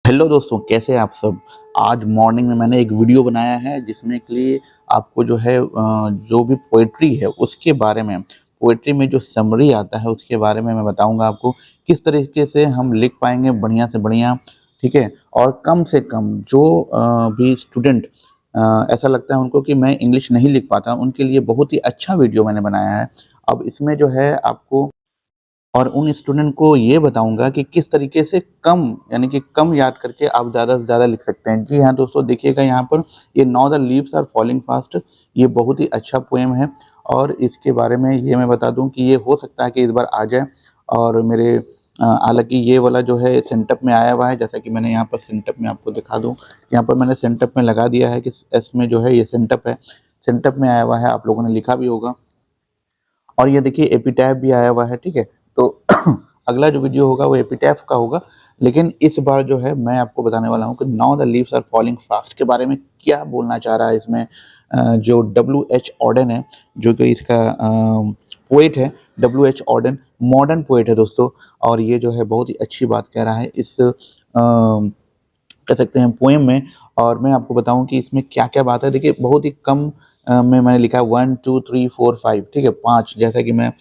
Hello दोस्तों, कैसे हैं आप सब। आज मॉर्निंग में मैंने एक वीडियो बनाया है जिसमें के लिए आपको जो है जो भी पोएट्री है उसके बारे में, पोएट्री में जो समरी आता है उसके बारे में मैं बताऊंगा आपको किस तरीके से हम लिख पाएंगे बढ़िया से बढ़िया। ठीक है। और कम से कम जो भी स्टूडेंट ऐसा लगता है उनको कि मैं इंग्लिश नहीं लिख पाता, उनके लिए बहुत ही अच्छा वीडियो मैंने बनाया है। अब इसमें जो है आपको और उन स्टूडेंट को ये बताऊँगा कि किस तरीके से कम, यानी कि कम याद करके आप ज़्यादा से ज़्यादा लिख सकते हैं। जी हाँ दोस्तों, देखिएगा यहाँ पर ये now the leaves are falling fast, ये बहुत ही अच्छा पोएम है। और इसके बारे में ये मैं बता दूँ कि ये हो सकता है कि इस बार आ जाए। और मेरे हालाँकि ये वाला जो है सेंटअप में आया हुआ है, जैसा कि मैंने यहाँ पर सेंटअप में आपको दिखा दूँ। यहाँ पर मैंने सेंटअप में लगा दिया है कि एस में जो है ये सेंटअप है। सेंटअप में आया हुआ है, आप लोगों ने लिखा भी होगा। और ये देखिए एपिटैफ भी आया हुआ है, ठीक है। तो अगला जो वीडियो होगा वो एपिटैफ का होगा। लेकिन इस बार जो है मैं आपको बताने वाला हूँ कि now the leaves are falling fast के बारे में क्या बोलना चाह रहा है इसमें। जो डब्ल्यू एच ऑर्डन है, जो कि इसका पोएट है। W H Auden modern poet है दोस्तों। और ये जो है बहुत ही अच्छी बात कह रहा है इस कह सकते हैं पोएम में। और मैं आपको बताऊं कि इसमें क्या-क्या बात है। देखिए बहुत ही कम में मैंने लिखा है 1 2 3 4 5, ठीक है, 5 जैसा कि मैं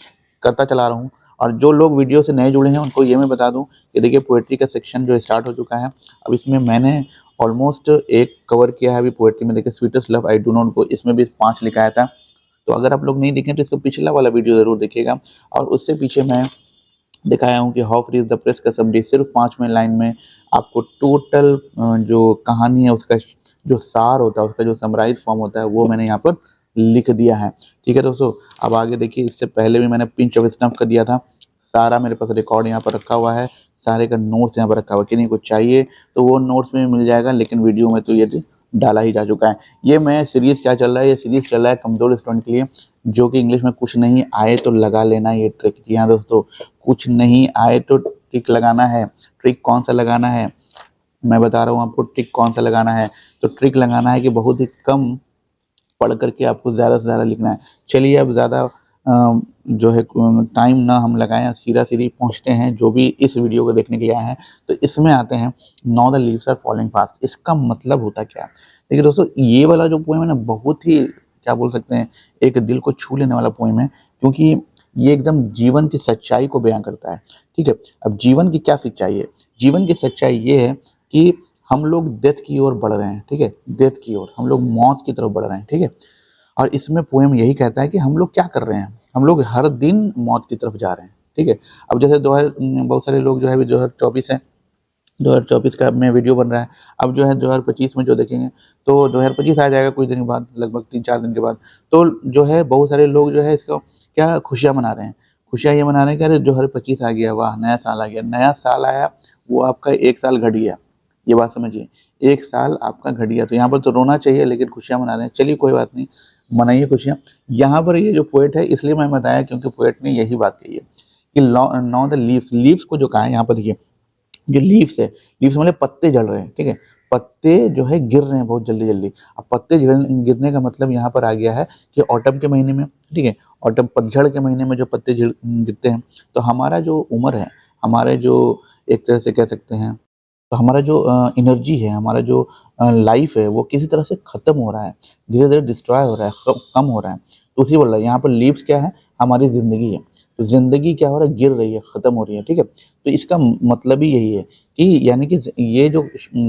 करता चला रहा हूँ। और जो लोग वीडियो से नए जुड़े हैं उनको ये मैं बता दूं कि देखिए पोएट्री का सेक्शन जो स्टार्ट हो चुका है। अब इसमें मैंने ऑलमोस्ट एक कवर किया है अभी पोएट्री में। देखिए sweetest love I do not go, इसमें भी 5 लिखा था। तो अगर आप लोग नहीं देखें तो इसका पिछला वाला वीडियो ज़रूर देखिएगा। और उससे पीछे मैं दिखाया हूँ कि how free is the press का समरी सिर्फ 5 में लाइन में आपको टोटल जो कहानी है उसका जो सार होता है, उसका जो समराइज़ फॉर्म होता है वो मैंने यहाँ पर लिख दिया है। ठीक है दोस्तों, अब आगे देखिए इससे पहले भी मैंने पिंच ऑफ स्नफ का दिया था। सारा मेरे पास रिकॉर्ड यहाँ पर रखा हुआ है, सारे का नोट्स यहाँ पर रखा हुआ है। किन्हीं को चाहिए तो वो नोट्स में मिल जाएगा, लेकिन वीडियो में तो ये डाला ही जा चुका है। ये मैं सीरीज़ क्या चल रहा है, ये सीरीज़ चल रहा है कमज़ोर स्टूडेंट के लिए जो कि इंग्लिश में कुछ नहीं आए तो लगा लेना ये ट्रिक। जी हाँ दोस्तों, कुछ नहीं आए तो ट्रिक लगाना है। ट्रिक कौन सा लगाना है मैं बता रहा हूँ आपको, ट्रिक कौन सा लगाना है। तो ट्रिक लगाना है कि बहुत ही कम पढ़ करके आपको ज़्यादा से ज़्यादा लिखना है। चलिए अब ज़्यादा जो है टाइम ना हम लगाएं, सीधा-सीधी पहुँचते हैं जो भी इस वीडियो को देखने के लिए आए हैं। तो इसमें आते हैं now the leaves are falling fast, इसका मतलब होता क्या है। देखिए दोस्तों, ये वाला जो पोएम है ना बहुत ही क्या बोल सकते हैं, एक दिल को छू लेने वाला पोएम है। क्योंकि ये एकदम जीवन की सच्चाई को बयां करता है। ठीक है। अब जीवन की क्या सच्चाई है, जीवन की सच्चाई ये है कि हम लोग डेथ की ओर बढ़ रहे हैं। ठीक है, डेथ की ओर हम लोग मौत की तरफ बढ़ रहे हैं। ठीक है। और इसमें पोएम यही कहता है कि हम लोग क्या कर रहे हैं, हम लोग हर दिन मौत की तरफ जा रहे हैं। ठीक है। अब जैसे 2000 बहुत सारे लोग जो है अभी 2024 है, 2024 का में वीडियो बन रहा है। अब जो है 2025 में जो देखेंगे तो 2025 आ जाएगा कुछ दिन के बाद, लगभग 3-4 दिन के बाद। तो जो है बहुत सारे लोग जो है इसको क्या खुशियाँ मना रहे हैं। खुशियाँ ये मना रहे हैं कि अरे 2025 आ गया, वाह नया साल आ गया। नया साल आया, वो आपका 1 साल घट गया। ये बात समझिए, 1 साल आपका घट गया। तो यहाँ पर तो रोना चाहिए लेकिन खुशियाँ मना रहे हैं। चलिए कोई बात नहीं, मनाइए खुशियाँ। यहाँ पर ये जो पोएट है इसलिए मैं बताया क्योंकि पोएट ने यही बात कही है कि नाउ द लीव्स, लीव्स को जो कहा है यहाँ पर देखिए, जो लीव्स है, लीव्स मतलब पत्ते झड़ रहे हैं। ठीक है, पत्ते जो है गिर रहे हैं बहुत जल्दी जल्दी। अब पत्ते गिरने का मतलब यहाँ पर आ गया है कि ऑटम के महीने में, ठीक है, ऑटम पतझड़ के महीने में जो पत्ते गिरते हैं, तो हमारा जो उम्र है, हमारे जो एक तरह से कह सकते हैं, तो हमारा जो एनर्जी है, हमारा जो लाइफ है वो किसी तरह से ख़त्म हो रहा है, धीरे धीरे डिस्ट्रॉय हो रहा है, कम हो रहा है। तो उसी बोल रहा है यहाँ पर लीव्स क्या है, हमारी ज़िंदगी है। तो ज़िंदगी क्या हो रहा है, गिर रही है, ख़त्म हो रही है। ठीक है। तो इसका मतलब ही यही है कि यानी कि ये जो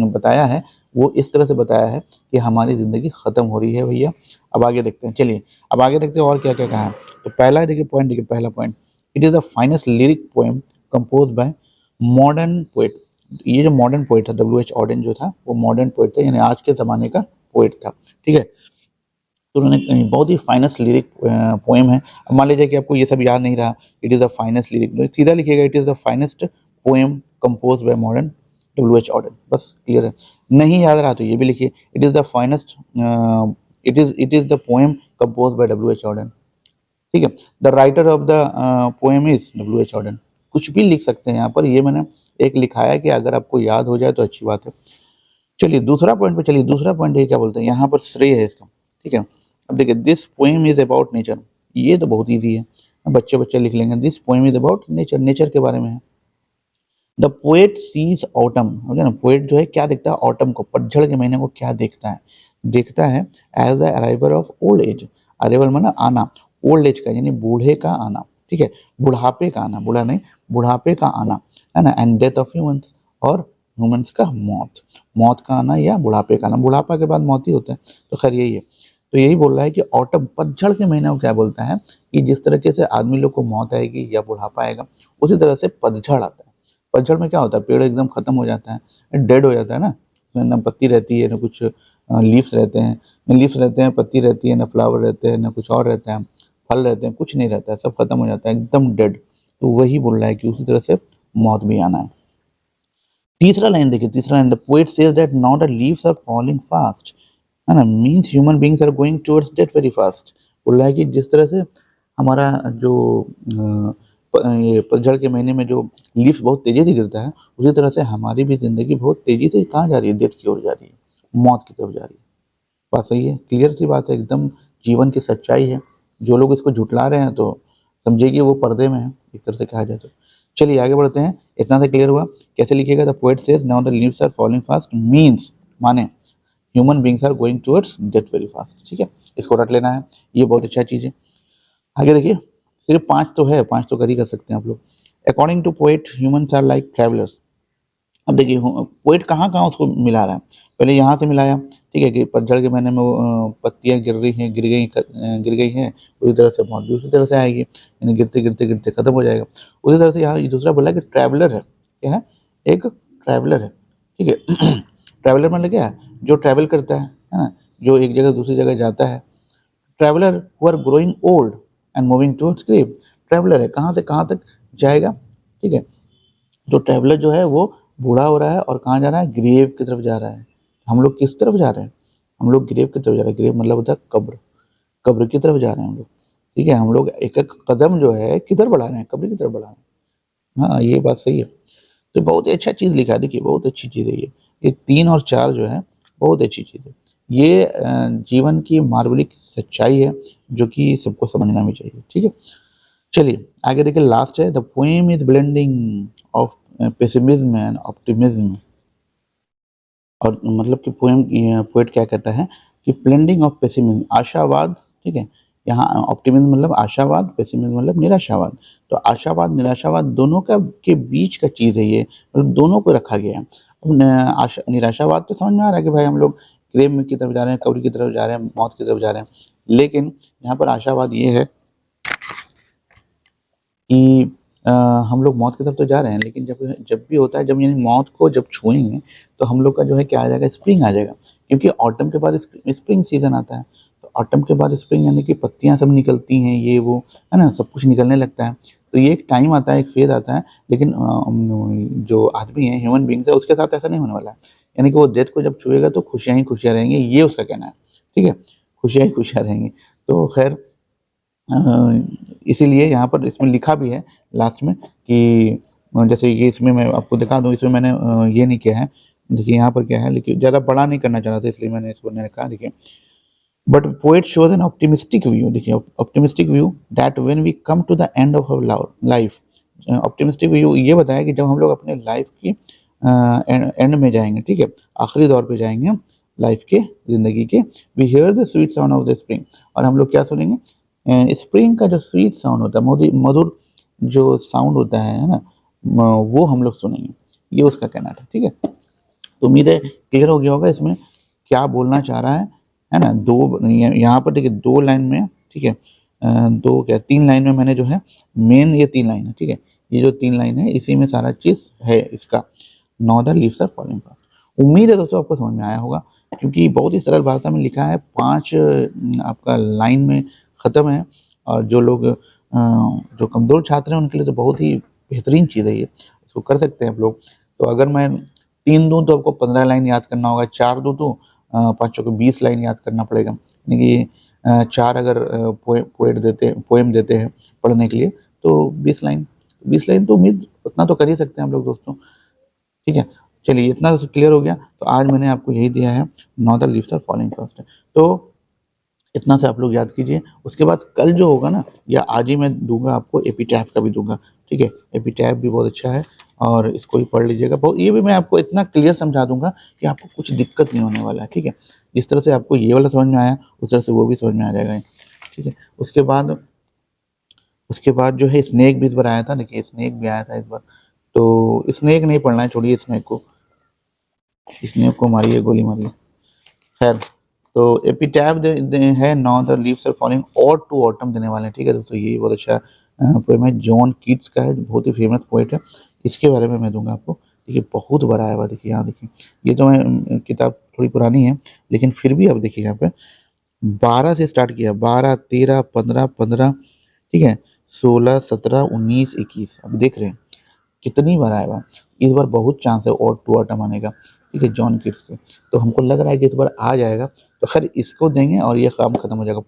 बताया है वो इस तरह से बताया है कि हमारी ज़िंदगी ख़त्म हो रही है भैया। अब आगे देखते हैं, चलिए अब आगे देखते हैं और क्या क्या कहा है। तो पहला देखिए पॉइंट, देखिए पहला point, it is the finest lyric poem compose bye modern poet. ये जो मॉडर्न पोएट था डब्ल्यू एच ऑर्डन जो था वो मॉडर्न पोएट था, यानी आज के ज़माने का पोएट था। ठीक है। तो उन्होंने बहुत ही फाइनेस्ट लिरिक पोएम है। अब मान लीजिए कि आपको ये सब याद नहीं रहा, it is the finest lyric, तो सीधा लिखिएगा it is the finest poem compose bye modern W H Auden, बस क्लियर है। नहीं याद रहा तो ये भी लिखिए it is the finest, it is the poem compose by W H Auden. ठीक है। The writer of the poem is W H Auden. कुछ भी लिख सकते हैं यहाँ पर, ये मैंने एक लिखा है कि अगर आपको याद हो जाए तो अच्छी बात है। चलिए दूसरा पॉइंट पे चलिए, दूसरा पॉइंट ये क्या बोलते हैं, यहाँ पर श्रेय है इसका। ठीक है। अब देखिए this poem is about nature, ये तो बहुत ईजी है, बच्चे बच्चे लिख लेंगे। This poem is about nature, nature के बारे में है। द पोएट सीज ऑटम, हो गया ना, पोएट जो है क्या देखता है, ऑटम को, पतझड़ के महीने को क्या देखता है, देखता है as the arrival of old age, arrival माना आना, ओल्ड एज का यानी बूढ़े का आना, ठीक है, बुढ़ापे का आना, बूढ़ा नहीं, बुढ़ापे का आना, है ना, एंड डेथ ऑफ ह्यूमंस, और ह्यूमंस का मौत, मौत का आना या बुढ़ापे का आना, बुढ़ापा के बाद मौत ही होता है, तो खैर यही है। तो यही बोल रहा है कि ऑटम, पतझड़ के महीने को क्या बोलता है, कि जिस तरीके से आदमी लोग को मौत आएगी या बुढ़ापा आएगा, उसी तरह से पतझड़ आता है। पतझड़ में क्या होता है, पेड़ एकदम खत्म हो जाता है, डेड हो जाता है ना, उसमें ना पत्ती रहती है, ना कुछ लीव्स रहते हैं, ना लीव्स रहते हैं, पत्ती रहती है, ना फ्लावर रहते हैं, ना कुछ और रहता है, फल रहते हैं, कुछ नहीं रहता है, सब खत्म हो जाता है, एकदम डेड। तो वही बोल रहा है कि उसी तरह से मौत भी आना है। तीसरा लाइन देखिए, तीसरा line, the poet says that now the leaves are falling fast, है ना, means human beings are going towards death very fast. बोल रहा है कि जिस तरह से हमारा जो ये पतझड़ के महीने में जो लीव्स बहुत तेजी से गिरता है, उसी तरह से हमारी भी जिंदगी बहुत तेजी से कहाँ जा रही है, डेथ की ओर जा रही है, मौत की तरफ जा रही है। बात सही है, क्लियर सी बात है, एकदम जीवन की सच्चाई है। जो लोग इसको झुठला रहे हैं तो समझिए कि वो पर्दे में है, एक तरह से कहा जाए तो। चलिए आगे बढ़ते हैं, इतना से क्लियर हुआ। कैसे लिखिएगा, the poet says now the leaves are falling fast, means माने human beings are going towards death very fast, ठीक है, इसको रट लेना है, ये बहुत अच्छा चीज़ है। आगे देखिए, सिर्फ 5 तो है, 5 तो कर ही कर सकते हैं आप लोग। According to poet humans are like travellers. अब देखिए पोएट कहाँ-कहाँ उसको मिला रहा है। पहले यहाँ से मिलाया, ठीक है, कि पतझड़ के महीने में वो पत्तियाँ गिर रही हैं, गिर गई हैं, उसी तरह से मौत भी उसी तरह से आएगी, यानी गिरते, गिरते, गिरते खत्म हो जाएगा। उसी तरह से यहाँ ये दूसरा बोला कि ट्रैवलर है, क्या है? एक ट्रैवलर है, ठीक है। ट्रैवलर मतलब क्या है? जो ट्रैवल करता है ना? जो एक जगह से दूसरी जगह जाता है। Traveller who are growing old and moving towards grave, traveller है, कहाँ से कहाँ तक जाएगा, ठीक है। तो ट्रैवलर जो है वो बूढ़ा हो रहा है और कहाँ जा रहा है, ग्रेव की तरफ जा रहा है। हम लोग किस तरफ जा रहे हैं, हम लोग ग्रेव की तरफ जा रहे हैं। ग्रेव मतलब होता है कब्र, कब्र की तरफ जा रहे हैं हम लोग, ठीक है। हम लोग एक एक कदम जो है किधर बढ़ा रहे हैं, कब्र की तरफ बढ़ा रहे हैं। हाँ, ये बात सही है। तो बहुत ही अच्छा चीज़ लिखा है, देखिए बहुत अच्छी चीज़ है ये 3 और 4 जो है बहुत अच्छी चीज़ है। ये जीवन की मार्वलिक सच्चाई है जो कि सबको समझना भी चाहिए, ठीक है। चलिए आगे देखिए, लास्ट है, the poem is blending of pessimism and optimism. और मतलब कि पोएट क्या कहता है कि ब्लेंडिंग ऑफ पेसिमिज्म, आशावाद, ठीक है, यहाँ ऑप्टिमिज्म मतलब आशावाद, पेसिमिज्म मतलब निराशावाद। तो आशावाद निराशावाद दोनों का के बीच का चीज़ है ये, मतलब दोनों को रखा गया है। अब निराशावाद तो समझ में आ रहा है कि भाई हम लोग ग्रेव में की तरफ जा रहे हैं, कब्र की तरफ जा रहे हैं, मौत की तरफ जा रहे हैं। लेकिन यहाँ पर आशावाद ये है कि हम लोग मौत की तरफ तो जा रहे हैं, लेकिन जब जब भी होता है, जब यानी मौत को जब छूएँगे, तो हम लोग का जो है क्या आ जाएगा, स्प्रिंग आ जाएगा। क्योंकि ऑटम के बाद स्प्रिंग सीज़न आता है। तो ऑटम के बाद स्प्रिंग यानी कि पत्तियाँ सब निकलती हैं, ये वो, है ना? सब कुछ निकलने लगता है। तो ये एक टाइम आता है, एक फ़ेज़ आता है, लेकिन जो आदमी है, ह्यूमन बीइंग्स है, उसके साथ ऐसा नहीं होने वाला है। यानी कि वो डेथ को जब छुएगा तो खुशियाँ ही खुशियाँ रहेंगी, ये उसका कहना है। ठीक है? खुशियाँ ही खुशियाँ रहेंगी। तो ख़ैर अ, इसीलिए यहाँ पर इसमें लिखा भी है लास्ट में कि जैसे ये इसमें मैं आपको दिखा दूँ, इसमें मैंने ये नहीं किया है। देखिए यहाँ पर क्या है, लेकिन ज़्यादा बड़ा नहीं करना चाह रहा था, इसलिए मैंने इसको नहीं रखा। देखिए, but poet shows an optimistic view, देखिए optimistic view that when we come to the end of our life. Optimistic view ये बताया कि जब हम लोग अपने लाइफ की एंड में जाएंगे, ठीक है, आखिरी दौर पे जाएंगे लाइफ के, जिंदगी के, we hear the sweet sound of the spring, और हम लोग क्या सुनेंगे, स्प्रिंग का जो स्वीट साउंड होता है, मधुर मधुर जो साउंड होता है ना, वो हम लोग सुनेंगे। ये उसका कहना था, ठीक है। तो उम्मीद है क्लियर हो गया होगा इसमें क्या बोलना चाह रहा है ना। दो यहाँ पर देखिए, 2 लाइन में, ठीक है, 2 क्या 3 लाइन में मैंने जो है मेन ये 3 लाइन है, ठीक है। ये जो 3 लाइन है इसी में सारा चीज़ है इसका। Now the leaves are falling fast. उम्मीद है दोस्तों आपको समझ में आया होगा, क्योंकि बहुत ही सरल भाषा में लिखा है, 5 आपका लाइन में ख़त्म है। और जो लोग जो कमज़ोर छात्र हैं उनके लिए तो बहुत ही बेहतरीन चीज़ है ये, इसको कर सकते हैं आप लोग। तो अगर मैं 3 दूँ तो आपको 15 लाइन याद करना होगा, 4 दूँ तो 5 चौके 20 लाइन याद करना पड़ेगा। यानी कि 4 अगर पोएम देते हैं पढ़ने के लिए तो 20 लाइन तो उम्मीद उतना तो कर ही सकते हैं हम लोग दोस्तों, ठीक है। चलिए इतना तो क्लियर हो गया, तो आज मैंने आपको यही दिया है, now the leaves are falling fast. तो इतना से आप लोग याद कीजिए। उसके बाद कल जो होगा ना, या आज ही मैं दूँगा आपको, एपिटैफ का भी दूँगा, ठीक है। एपिटैफ भी बहुत अच्छा है, और इसको भी पढ़ लीजिएगा। बहुत ये भी मैं आपको इतना क्लियर समझा दूँगा कि आपको कुछ दिक्कत नहीं होने वाला है, ठीक है? जिस तरह से आपको ये वाला समझ में आया, उस तरह से वो भी समझ में आ जाएगा, ठीक है? उसके बाद जो है स्नेक भी इस बार आया था, देखिए स्नेक भी आया था इस बार। तो स्नेक नहीं पढ़ना है, छोड़िए स्नेक को मारिए, गोली मारिए। खैर, तो एपिटैफ है, now the leaves are falling और टू ऑटम देने वाले हैं, ठीक है दोस्तों। ये बहुत अच्छा पोएम है, जॉन कीट्स का है, बहुत ही फेमस पोएट है। इसके बारे में मैं दूंगा आपको। देखिए बहुत बड़ा आया हुआ, देखिए यहाँ देखिए। ये तो मैं किताब थोड़ी पुरानी है, लेकिन फिर भी आप देखिए यहाँ पे 12 से स्टार्ट किया, 12, 13, 15, 15, ठीक है, 16, 17, 19, 21। अब देख रहे हैं कितनी बार आएगा। इस बार बहुत चांस है और टू आइटम आने का, ठीक है, जॉन किट्स के। तो हमको लग रहा है कि इस बार आ जाएगा, तो खैर इसको देंगे और ये काम खत्म हो जाएगा।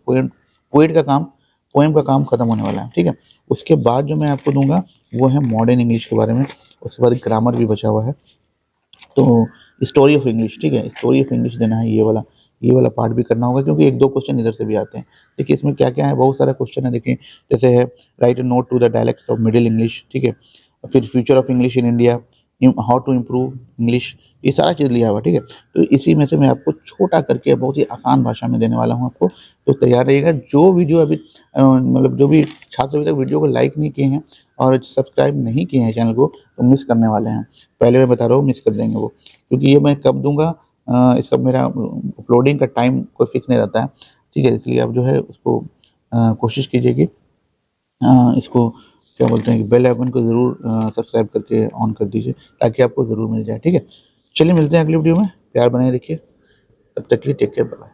पोएम का काम खत्म होने वाला है, ठीक है। उसके बाद जो मैं आपको दूंगा वो है मॉडर्न इंग्लिश के बारे में। उसके बाद ग्रामर भी बचा हुआ है, तो स्टोरी ऑफ इंग्लिश, ठीक है, स्टोरी ऑफ इंग्लिश देना है। ये वाला पार्ट भी करना होगा, क्योंकि एक दो क्वेश्चन इधर से भी आते हैं। देखिए इसमें क्या क्या है, बहुत सारा क्वेश्चन है। देखिए जैसे है write a note to the dialects of middle English, ठीक है। फिर future of English in India, how to improve English, ये सारा चीज़ लिया हुआ, ठीक है। तो इसी में से मैं आपको छोटा करके बहुत ही आसान भाषा में देने वाला हूँ आपको, तो तैयार रहिएगा। जो वीडियो अभी मतलब जो भी छात्र अभी तक वीडियो को लाइक नहीं किए हैं और सब्सक्राइब नहीं किए हैं चैनल को, तो मिस करने वाले हैं। पहले मैं बता रहा हूँ, मिस कर देंगे वो, क्योंकि ये मैं कब दूंगा, इसका मेरा अपलोडिंग का टाइम कोई फिक्स नहीं रहता है, ठीक है। इसलिए आप जो है उसको कोशिश कीजिए कि इसको क्या बोलते हैं कि बेल आइकन को ज़रूर सब्सक्राइब करके ऑन कर दीजिए, ताकि आपको ज़रूर मिल जाए, ठीक है। चलिए मिलते हैं अगली वीडियो में, प्यार बनाए रखिए, तब तक के लिए टेक केयर, बाय।